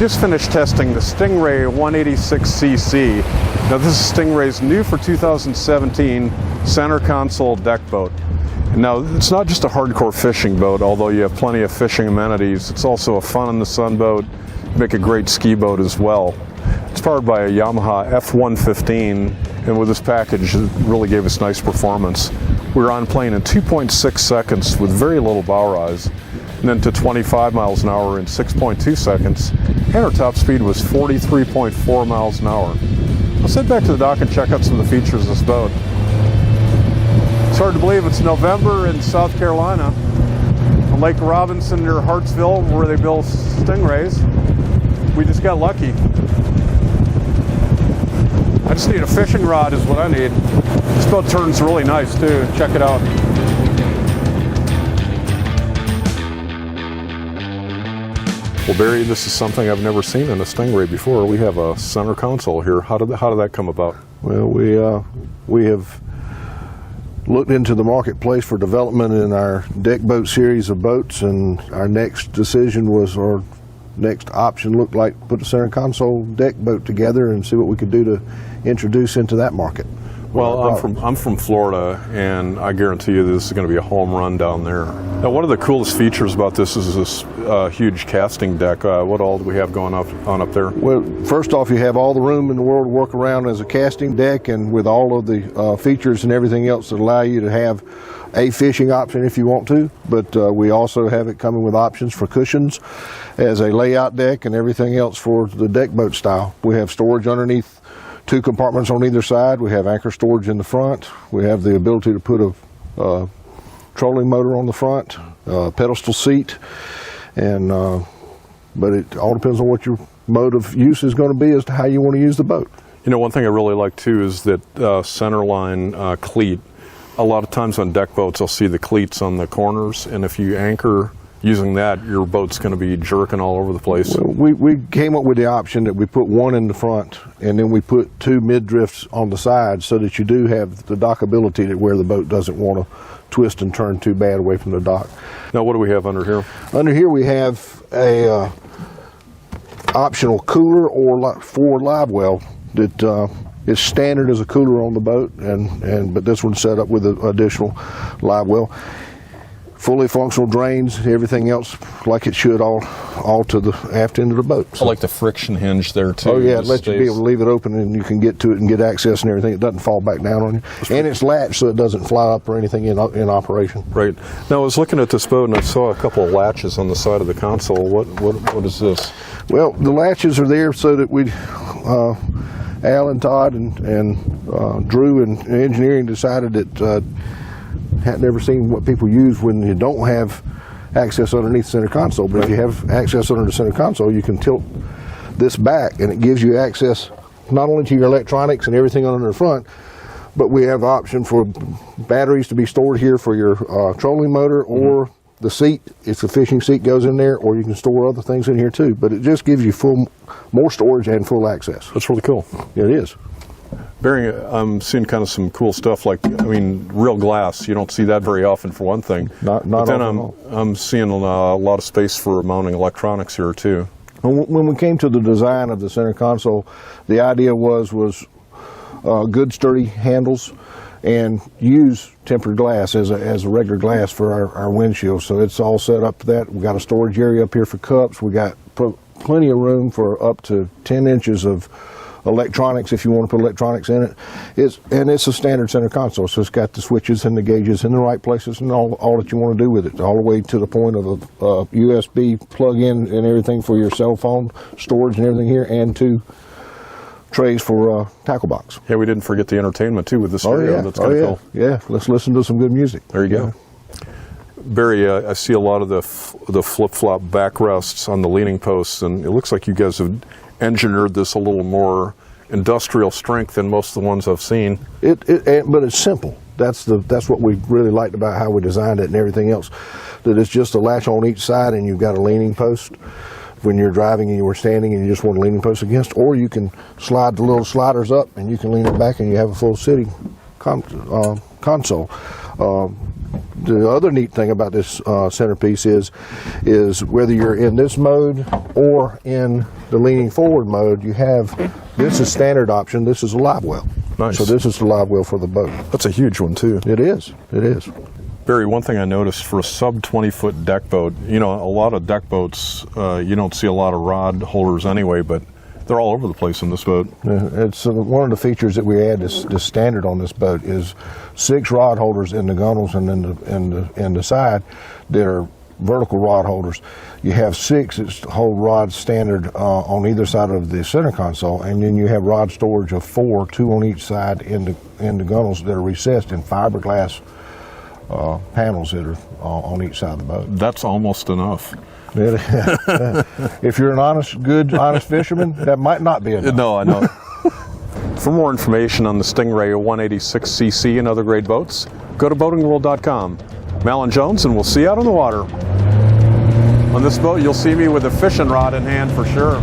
just finished testing the Stingray 186cc. Now this is Stingray's new for 2017 center console deck boat. Now it's not just a hardcore fishing boat, although you have plenty of fishing amenities. It's also a fun in the sun boat, make a great ski boat as well. It's powered by a Yamaha F115, and with this package it really gave us nice performance. We were on plane in 2.6 seconds with very little bow rise, and then to 25 miles an hour in 6.2 seconds, and our top speed was 43.4 miles an hour. Let's head back to the dock and check out some of the features of this boat. It's hard to believe it's November in South Carolina, on Lake Robinson near Hartsville, where they build Stingrays. We just got lucky. I just need a fishing rod is what I need. This boat turns really nice too. Check it out. Well, Barry, this is something I've never seen in a Stingray before. We have a center console here. How did that come about? Well, we have looked into the marketplace for development in our deck boat series of boats, and our next decision was, our next option looked like put a center console deck boat together and see what we could do to introduce into that market. Well, I'm from Florida, and I guarantee you this is going to be a home run down there. Now, one of the coolest features about this is this huge casting deck. What all do we have going on up there? Well, first off, you have all the room in the world to work around as a casting deck, and with all of the features and everything else that allow you to have a fishing option if you want to. But we also have it coming with options for cushions as a layout deck and everything else for the deck boat style. We have storage underneath, 2 compartments on either side. We have anchor storage in the front. We have the ability to put a trolling motor on the front, pedestal seat, and but it all depends on what your mode of use is going to be as to how you want to use the boat. You know, one thing I really like too is that centerline cleat. A lot of times on deck boats I'll see the cleats on the corners, and if you anchor using that, your boat's going to be jerking all over the place. Well, we came up with the option that we put 1 in the front, and then we put 2 mid-drifts on the side, so that you do have the dockability to where the boat doesn't want to twist and turn too bad away from the dock. Now, what do we have under here? Under here we have a optional cooler or for live well that is standard as a cooler on the boat, but this one's set up with an additional live well. Fully functional drains, everything else like it should, all to the aft end of the boat. So. I like the friction hinge there too. Oh yeah, it lets you be able to leave it open and you can get to it and get access and everything. It doesn't fall back down on you. And it's latched so it doesn't fly up or anything in operation. Right. Now I was looking at this boat and I saw a couple of latches on the side of the console. What is this? Well, the latches are there so that we, Al and Todd and Drew and engineering decided that had never seen what people use when you don't have access underneath the center console. But if you have access under the center console, you can tilt this back and it gives you access not only to your electronics and everything under the front, but we have option for batteries to be stored here for your trolling motor, or the seat, if the fishing seat goes in there, or you can store other things in here too. But it just gives you more storage and full access. That's really cool. Yeah, it is. Barry, I'm seeing kind of some cool stuff, like, I mean, real glass. You don't see that very often, for one thing. Not but then often. I'm seeing a lot of space for mounting electronics here too. When we came to the design of the center console, the idea was good sturdy handles, and use tempered glass as a regular glass for our windshield. So it's all set up to that. We got a storage area up here for cups. We got plenty of room for up to 10 inches of electronics if you want to put electronics in it. It's a standard center console, so it's got the switches and the gauges in the right places and all that you want to do with it, all the way to the point of a USB plug-in and everything for your cell phone storage and everything here, and 2 trays for tackle box. Yeah, we didn't forget the entertainment too with the stereo. Oh yeah, that's kind of cool. Yeah, let's listen to some good music. There you go. Barry, I see a lot of the flip-flop backrests on the leaning posts, and it looks like you guys have engineered this a little more industrial strength than most of the ones I've seen. But it's simple. That's what we really liked about how we designed it and everything else. That it's just a latch on each side, and you've got a leaning post when you're driving and you were standing and you just want a leaning post against, or you can slide the little sliders up and you can lean it back and you have a full sitting console. the other neat thing about this centerpiece is whether you're in this mode or in the leaning forward mode, you have, this is standard option, this is a live well. Nice. So this is the live well for the boat. That's a huge one too. It is. Barry, one thing I noticed for a sub 20-foot deck boat, a lot of deck boats, you don't see a lot of rod holders anyway, but they're all over the place in this boat. It's one of the features that we add is standard on this boat is 6 rod holders in the gunnels and in the side that are vertical rod holders. You have 6 that hold rods standard on either side of the center console, and then you have rod storage of 4, 2 on each side in the gunnels that are recessed in fiberglass panels that are on each side of the boat. That's almost enough. If you're an honest fisherman, that might not be enough. No, I know. For more information on the Stingray 186cc and other great boats, go to boatingworld.com. Malin Jones, and we'll see you out on the water. On this boat, you'll see me with a fishing rod in hand for sure.